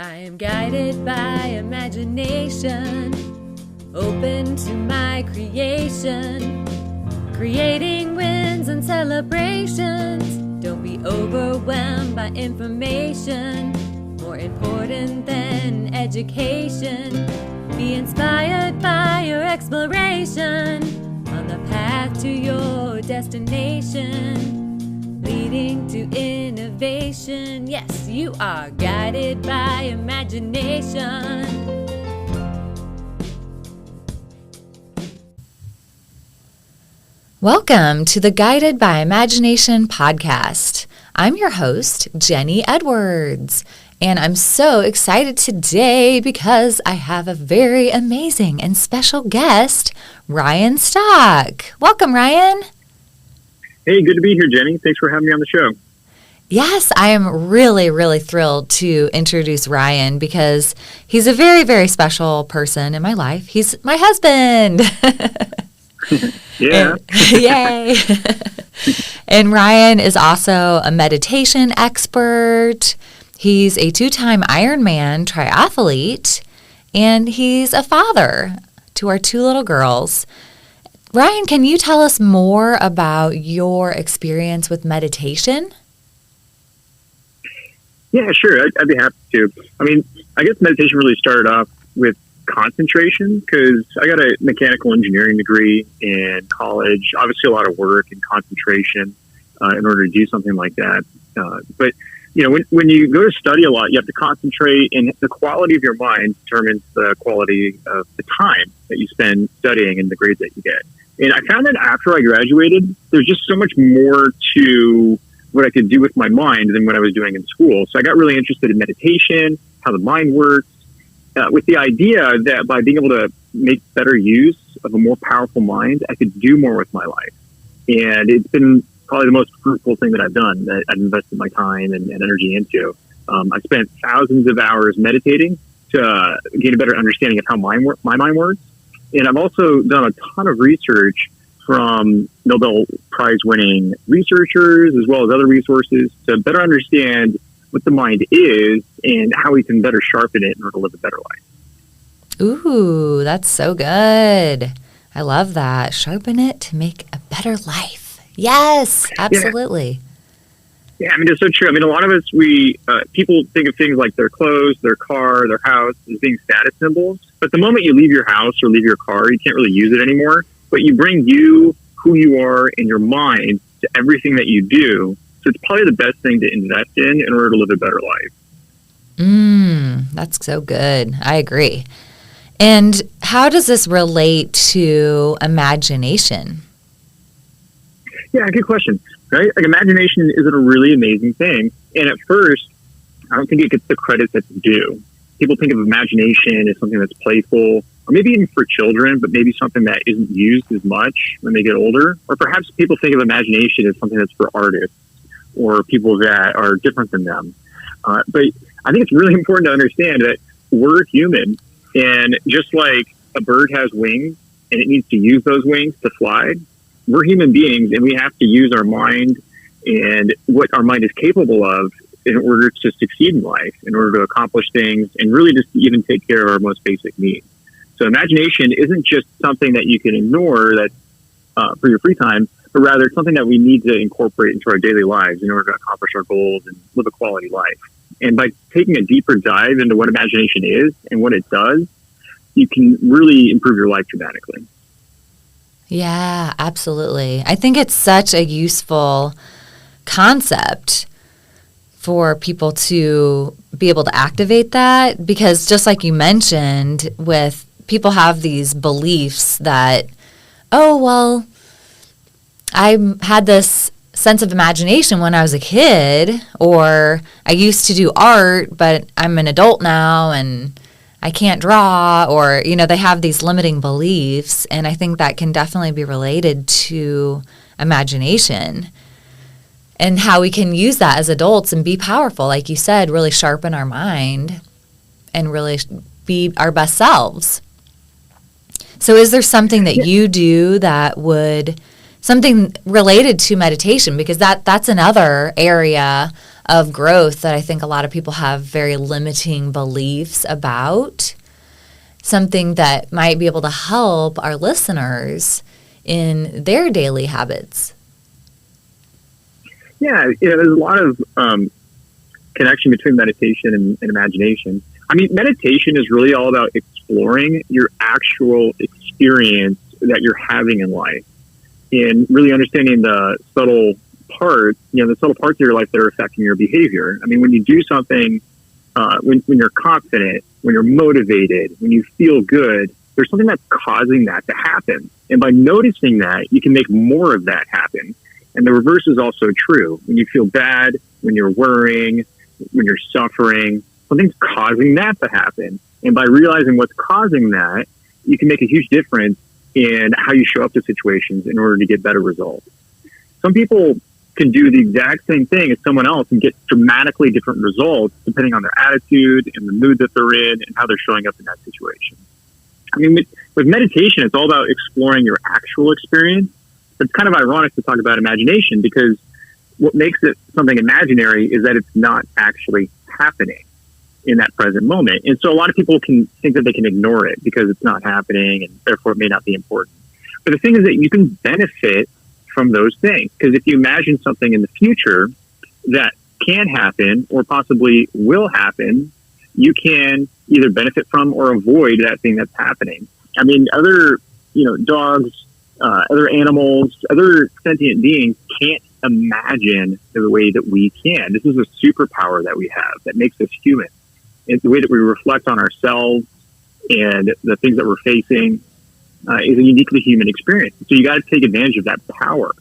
I am guided by imagination, open to my creation, creating wins and celebrations. Don't be overwhelmed by information, more important than education. Be inspired by your exploration, on the path to your destination, leading to innovation. Yes, you are guided by imagination. Welcome to the Guided by Imagination podcast. I'm your host, Jenny Edwards, and I'm so excited today because I have a very amazing and special guest, Ryan Stock. Welcome, Ryan. Hey, good to be here, Jenny. Thanks for having me on the show. Yes, I am really thrilled to introduce Ryan because he's a very, very special person in my life. He's my husband. Yeah. Yay. And Ryan is also a meditation expert. He's a 2-time Ironman triathlete, and he's a father to our 2 little girls. Ryan, can you tell us more about your experience with meditation? Yeah, sure. I'd be happy to. I guess meditation really started off with concentration because I got a mechanical engineering degree in college. Obviously, a lot of work and concentration in order to do something like that. But when you go to study a lot, you have to concentrate, and the quality of your mind determines the quality of the time that you spend studying and the grades that you get. And I found that after I graduated, there's just so much more to what I could do with my mind than what I was doing in school. So I got really interested in meditation, how the mind works, with the idea that by being able to make better use of a more powerful mind, I could do more with my life. And it's been probably the most fruitful thing that I've done, that I've invested my time and energy into. I spent thousands of hours meditating to gain a better understanding of how my mind works. And I've also done a ton of research from Nobel Prize winning researchers as well as other resources to better understand what the mind is and how we can better sharpen it in order to live a better life. Ooh, that's so good. I love that. Sharpen it to make a better life. Yes, absolutely. Yeah, it's so true. A lot of us, people think of things like their clothes, their car, their house as being status symbols. But the moment you leave your house or leave your car, you can't really use it anymore. But you bring you, who you are, and your mind to everything that you do. So it's probably the best thing to invest in order to live a better life. That's so good. I agree. And how does this relate to imagination? Yeah, good question. Right? Imagination is a really amazing thing. And at first, I don't think it gets the credit that's due. People think of imagination as something that's playful, or maybe even for children, but maybe something that isn't used as much when they get older. Or perhaps people think of imagination as something that's for artists or people that are different than them. But I think it's really important to understand that we're human, and just like a bird has wings and it needs to use those wings to fly, we're human beings and we have to use our mind and what our mind is capable of in order to succeed in life, in order to accomplish things, and really just to even take care of our most basic needs. So imagination isn't just something that you can ignore that's for your free time, but rather it's something that we need to incorporate into our daily lives in order to accomplish our goals and live a quality life. And by taking a deeper dive into what imagination is and what it does, you can really improve your life dramatically. Yeah, absolutely. I think it's such a useful concept for people to be able to activate that, because just like you mentioned, with people have these beliefs that, oh, well, I had this sense of imagination when I was a kid, or I used to do art, but I'm an adult now and I can't draw, or, they have these limiting beliefs. And I think that can definitely be related to imagination and how we can use that as adults and be powerful, like you said, really sharpen our mind and really be our best selves. So is there something that you do that would, something related to meditation, because that's another area of growth that I think a lot of people have very limiting beliefs about, something that might be able to help our listeners in their daily habits. Yeah, there's a lot of connection between meditation and imagination. I mean, meditation is really all about exploring your actual experience that you're having in life and really understanding the subtle parts of your life that are affecting your behavior. I mean, when you do something, when you're confident, when you're motivated, when you feel good, there's something that's causing that to happen. And by noticing that, you can make more of that happen. And the reverse is also true. When you feel bad, when you're worrying, when you're suffering, something's causing that to happen. And by realizing what's causing that, you can make a huge difference in how you show up to situations in order to get better results. Some people can do the exact same thing as someone else and get dramatically different results depending on their attitude and the mood that they're in and how they're showing up in that situation. I mean, with meditation, it's all about exploring your actual experience. It's kind of ironic to talk about imagination because what makes it something imaginary is that it's not actually happening in that present moment. And so a lot of people can think that they can ignore it because it's not happening and therefore it may not be important. But the thing is that you can benefit from those things, because if you imagine something in the future that can happen or possibly will happen, you can either benefit from or avoid that thing that's happening. I mean, other dogs, other animals, other sentient beings can't imagine the way that we can. This is a superpower that we have that makes us human. It's the way that we reflect on ourselves and the things that we're facing is a uniquely human experience. So you got to take advantage of that power.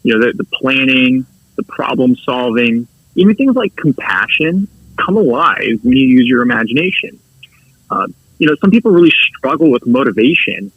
The planning, the problem solving, even things like compassion come alive when you use your imagination. Some people really struggle with motivation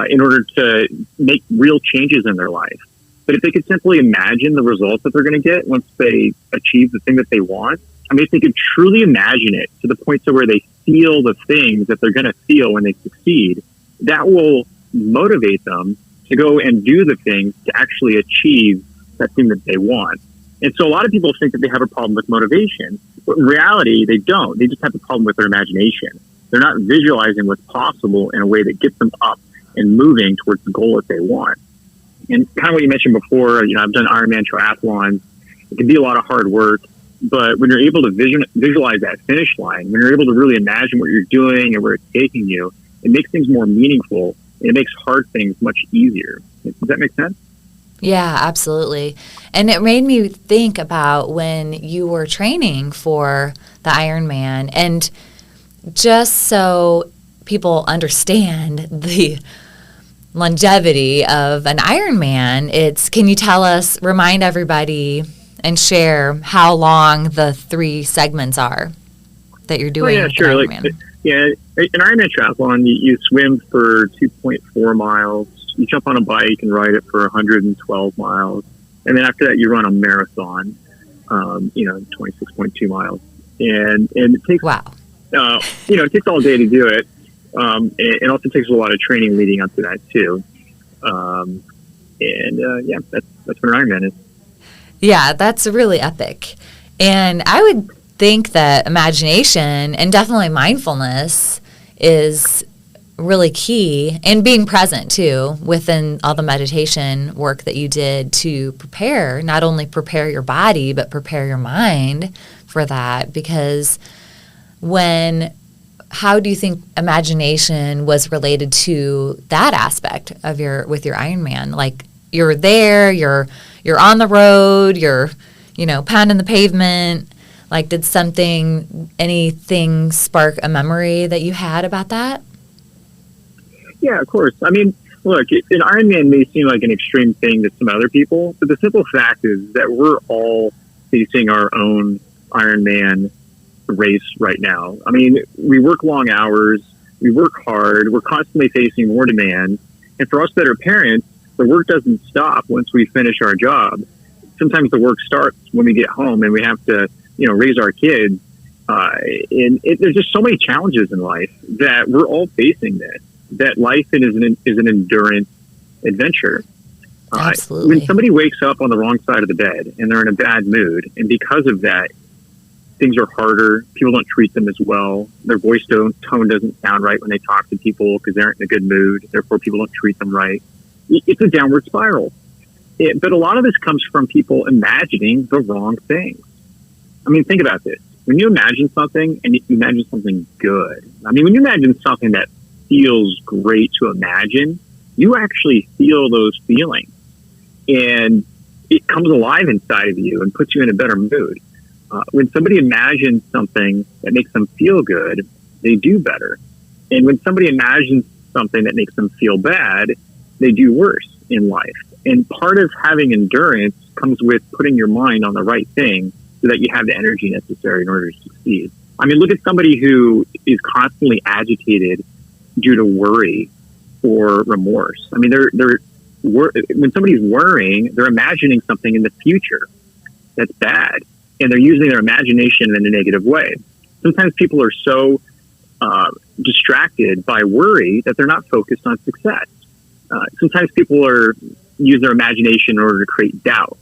in order to make real changes in their life. But if they could simply imagine the results that they're going to get once they achieve the thing that they want, I mean, if they could truly imagine it to the point to where they feel the things that they're going to feel when they succeed, that will motivate them to go and do the things to actually achieve that thing that they want. And so a lot of people think that they have a problem with motivation, but in reality, they don't. They just have a problem with their imagination. They're not visualizing what's possible in a way that gets them up and moving towards the goal that they want. And kind of what you mentioned before, I've done Ironman triathlons. It can be a lot of hard work, but when you're able to visualize that finish line, when you're able to really imagine what you're doing and where it's taking you, it makes things more meaningful. And it makes hard things much easier. Does that make sense? Yeah, absolutely. And it made me think about when you were training for the Ironman, and just so people understand the longevity of an Ironman, can you remind everybody and share how long the 3 segments are that you're doing? Oh, yeah, sure. Ironman? An Ironman triathlon, you swim for 2.4 miles, you jump on a bike and ride it for 112 miles, and then after that you run a marathon, 26.2 miles, and it takes it takes all day to do it. It also takes a lot of training leading up to that too, that's what an Ironman is. Yeah, that's really epic, and I would think that imagination and definitely mindfulness is really key, and being present too within all the meditation work that you did to not only prepare your body, but prepare your mind for that. Because how do you think imagination was related to that aspect of with your Ironman? Like, you're there, you're on the road, you're, pounding the pavement. Like, did anything spark a memory that you had about that? Yeah, of course. I mean, look, an Ironman may seem like an extreme thing to some other people, but the simple fact is that we're all facing our own Ironman race right now. I mean, we work long hours, we work hard, we're constantly facing more demands. And for us that are parents, the work doesn't stop once we finish our job. Sometimes the work starts when we get home and we have to, raise our kids. There's just so many challenges in life that we're all facing this. That life is an endurance adventure. Absolutely. When somebody wakes up on the wrong side of the bed and they're in a bad mood, and because of that, things are harder. People don't treat them as well. Their voice tone doesn't sound right when they talk to people because they aren't in a good mood. Therefore, people don't treat them right. It's a downward spiral. But a lot of this comes from people imagining the wrong things. I mean, think about this. When you imagine something and you imagine something good, I mean, when you imagine something that feels great to imagine, you actually feel those feelings. And it comes alive inside of you and puts you in a better mood. When somebody imagines something that makes them feel good, they do better. And when somebody imagines something that makes them feel bad, they do worse in life. And part of having endurance comes with putting your mind on the right thing so that you have the energy necessary in order to succeed. I mean, look at somebody who is constantly agitated due to worry or remorse. I mean, when somebody's worrying, they're imagining something in the future that's bad, and they're using their imagination in a negative way. Sometimes people are so distracted by worry that they're not focused on success. Sometimes people use their imagination in order to create doubt,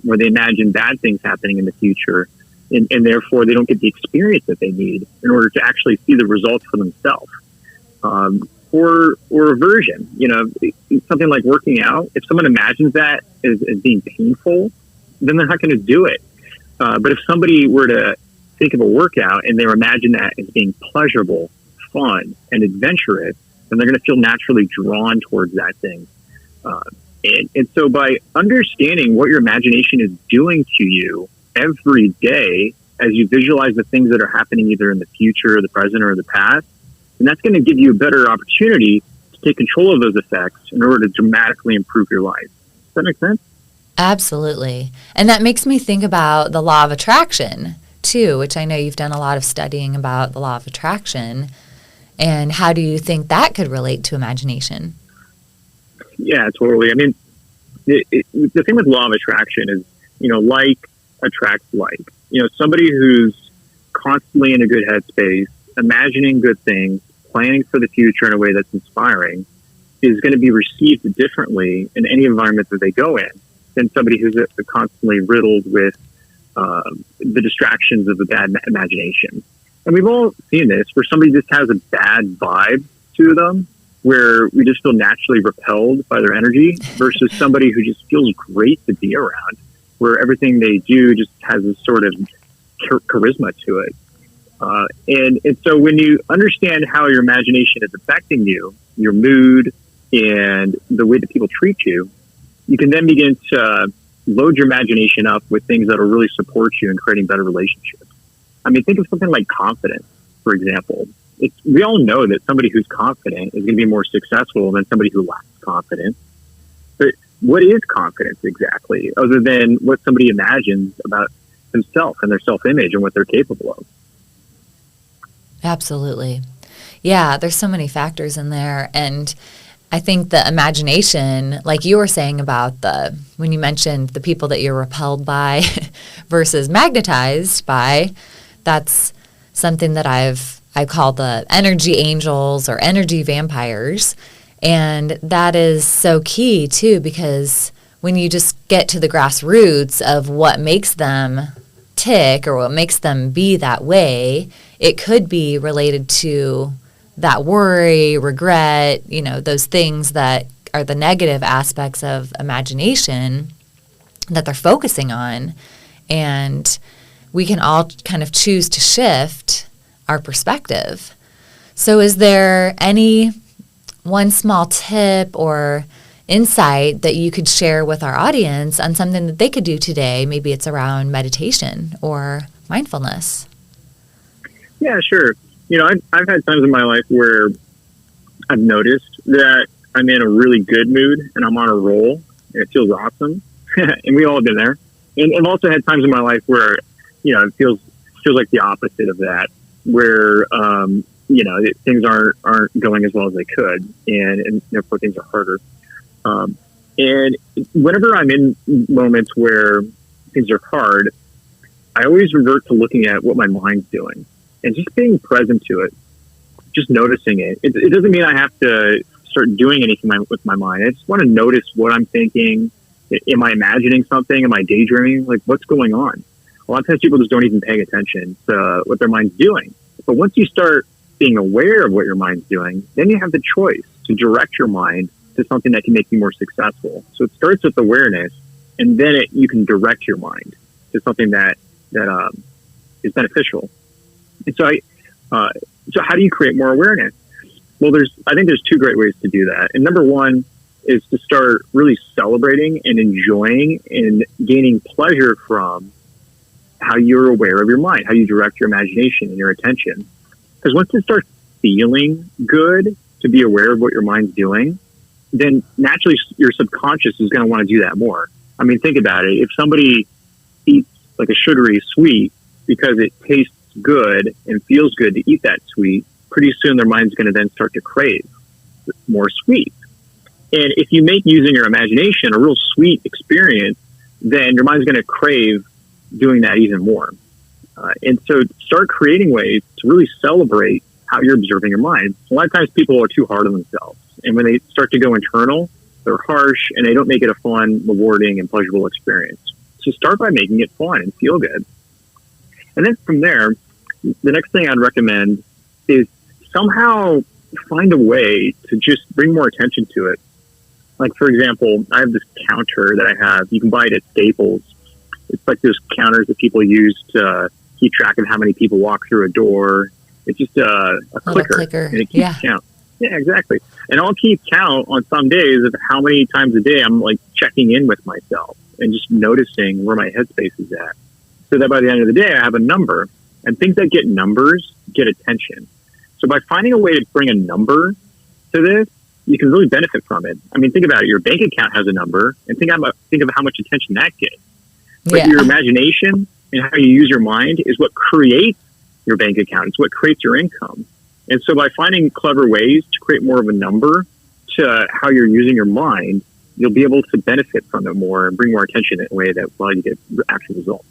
where they imagine bad things happening in the future, and therefore they don't get the experience that they need in order to actually see the results for themselves. Or aversion, something like working out. If someone imagines that as being painful, then they're not going to do it. But if somebody were to think of a workout and they imagine that as being pleasurable, fun, and adventurous, then they're going to feel naturally drawn towards that thing. And so by understanding what your imagination is doing to you every day as you visualize the things that are happening either in the future, or the present, or the past, and that's going to give you a better opportunity to take control of those effects in order to dramatically improve your life. Does that make sense? Absolutely. And that makes me think about the law of attraction, too, which I know you've done a lot of studying about the law of attraction. And how do you think that could relate to imagination? Yeah, totally. I mean, the thing with law of attraction is, like attracts like. Somebody who's constantly in a good headspace, imagining good things, planning for the future in a way that's inspiring, is going to be received differently in any environment that they go in than somebody who's constantly riddled with the distractions of a bad imagination. And we've all seen this, where somebody just has a bad vibe to them, where we just feel naturally repelled by their energy, versus somebody who just feels great to be around, where everything they do just has a sort of charisma to it. And so when you understand how your imagination is affecting you, your mood, and the way that people treat you, you can then begin to load your imagination up with things that will really support you in creating better relationships. I mean, think of something like confidence, for example. We all know that somebody who's confident is going to be more successful than somebody who lacks confidence. But what is confidence exactly, other than what somebody imagines about themselves and their self-image and what they're capable of? Absolutely. Yeah, there's so many factors in there. And I think the imagination, like you were saying about when you mentioned the people that you're repelled by versus magnetized by, that's something that I call the energy angels or energy vampires. And that is so key too, because when you just get to the grassroots of what makes them tick or what makes them be that way, it could be related to that worry, regret, those things that are the negative aspects of imagination that they're focusing on. And we can all kind of choose to shift our perspective. So is there any one small tip or insight that you could share with our audience on something that they could do today? Maybe it's around meditation or mindfulness. Yeah, sure. I've had times in my life where I've noticed that I'm in a really good mood and I'm on a roll and it feels awesome. And we all have been there. And I've also had times in my life where, it feels like the opposite of that, where, things aren't going as well as they could, and therefore things are harder. And whenever I'm in moments where things are hard, I always revert to looking at what my mind's doing and just being present to it, just noticing it. It doesn't mean I have to start doing anything with my mind. I just want to notice what I'm thinking. Am I imagining something? Am I daydreaming? Like, what's going on? A lot of times people just don't even pay attention to what their mind's doing. But once you start being aware of what your mind's doing, then you have the choice to direct your mind to something that can make you more successful. So it starts with awareness, and then you can direct your mind to something that is beneficial. And so so how do you create more awareness? Well, I think there's two great ways to do that. And number one is to start really celebrating and enjoying and gaining pleasure from how you're aware of your mind, how you direct your imagination and your attention. Because once it starts feeling good to be aware of what your mind's doing, then naturally your subconscious is going to want to do that more. I mean, think about it. If somebody eats like a sugary sweet because it tastes good and feels good to eat that sweet, pretty soon their mind's going to then start to crave more sweet. And if you make using your imagination a real sweet experience, then your mind's going to crave doing that even more. And so start creating ways to really celebrate how you're observing your mind. A lot of times people are too hard on themselves. And when they start to go internal, they're harsh and they don't make it a fun, rewarding, and pleasurable experience. So start by making it fun and feel good. And then from there, the next thing I'd recommend is somehow find a way to just bring more attention to it. Like, for example, I have this counter that I have. You can buy it at Staples. It's like those counters that people use to keep track of how many people walk through a door. It's just a clicker. And it keeps count. Yeah, exactly. And I'll keep count on some days of how many times a day I'm like checking in with myself and just noticing where my headspace is at. So that by the end of the day, I have a number. And things that get numbers get attention. So by finding a way to bring a number to this, you can really benefit from it. I mean, think about it. Your bank account has a number, and think of how much attention that gets. But your imagination and how you use your mind is what creates your bank account. It's what creates your income. And so by finding clever ways to create more of a number to how you're using your mind, you'll be able to benefit from it more and bring more attention in a way that will allow you to get actual results.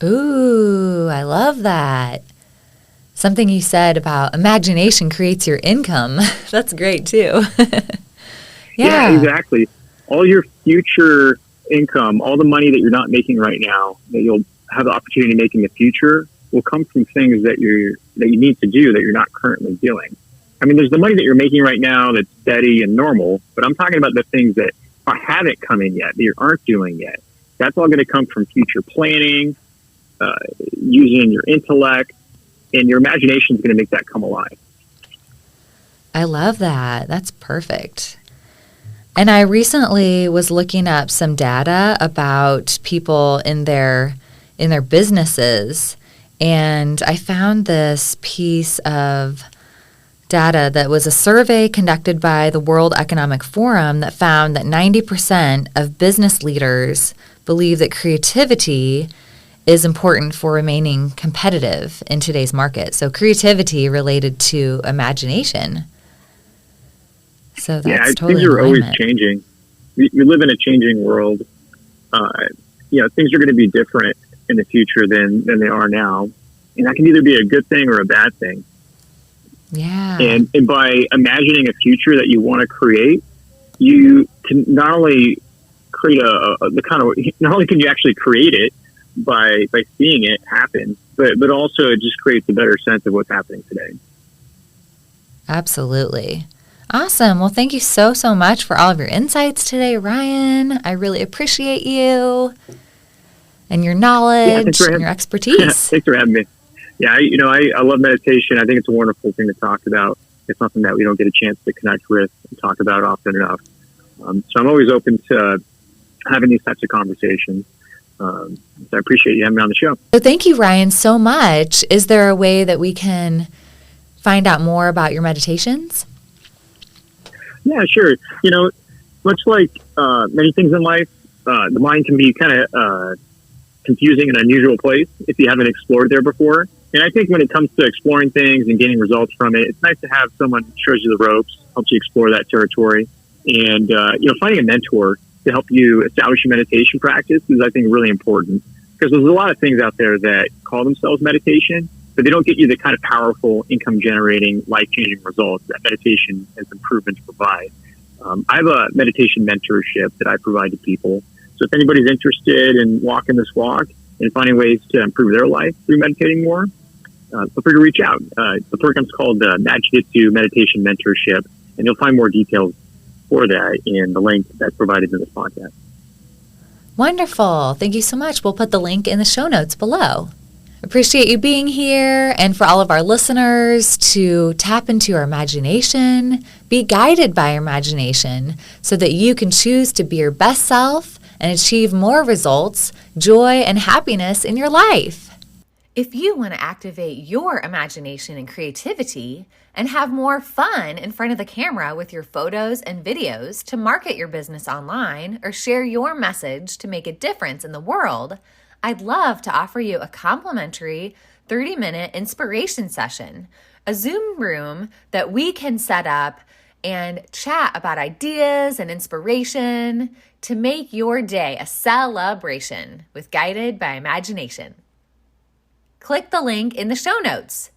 Ooh, I love that. Something you said about imagination creates your income. That's great too. Yeah, exactly. All your future income, all the money that you're not making right now, that you'll have the opportunity to make in the future, will come from things that you need to do that you're not currently doing. I mean, there's the money that you're making right now that's steady and normal, but I'm talking about the things that haven't come in yet, that you aren't doing yet. That's all going to come from future planning, using your intellect, and your imagination is going to make that come alive. I love that. That's perfect. And I recently was looking up some data about people in their businesses, and I found this piece of data that was a survey conducted by the World Economic Forum that found that 90% of business leaders believe that creativity is important for remaining competitive in today's market. So creativity related to imagination. So that's totally things are always changing. We live in a changing world. Things are going to be different in the future than they are now. And that can either be a good thing or a bad thing. Yeah. And by imagining a future that you want to create, you can not only create not only can you actually create it by seeing it happen, but also it just creates a better sense of what's happening today. Absolutely. Awesome. Well, thank you so much for all of your insights today, Ryan. I really appreciate you and your knowledge and your expertise. Thanks for having me. Yeah, I love meditation. I think it's a wonderful thing to talk about. It's something that we don't get a chance to connect with and talk about often enough. So I'm always open to having these types of conversations. So I appreciate you having me on the show. So thank you, Ryan, so much. Is there a way that we can find out more about your meditations? Yeah, sure. Much like many things in life, the mind can be kind of confusing and unusual place if you haven't explored there before. And I think when it comes to exploring things and gaining results from it, it's nice to have someone who shows you the ropes, helps you explore that territory. And, finding a mentor to help you establish your meditation practice is, I think, really important. Because there's a lot of things out there that call themselves meditation, but they don't get you the kind of powerful, income-generating, life-changing results that meditation has been proven to provide. I have a meditation mentorship that I provide to people. So if anybody's interested in walking this walk and finding ways to improve their life through meditating more, feel free to reach out. The program's called Jiu-Jitsu Meditation Mentorship, and you'll find more details for that in the link that's provided in this podcast. Wonderful. Thank you so much. We'll put the link in the show notes below. Appreciate you being here, and for all of our listeners to tap into your imagination, be guided by your imagination so that you can choose to be your best self and achieve more results, joy, and happiness in your life. If you want to activate your imagination and creativity and have more fun in front of the camera with your photos and videos to market your business online or share your message to make a difference in the world, I'd love to offer you a complimentary 30-minute inspiration session, a Zoom room that we can set up and chat about ideas and inspiration to make your day a celebration with Guided by Imagination. Click the link in the show notes.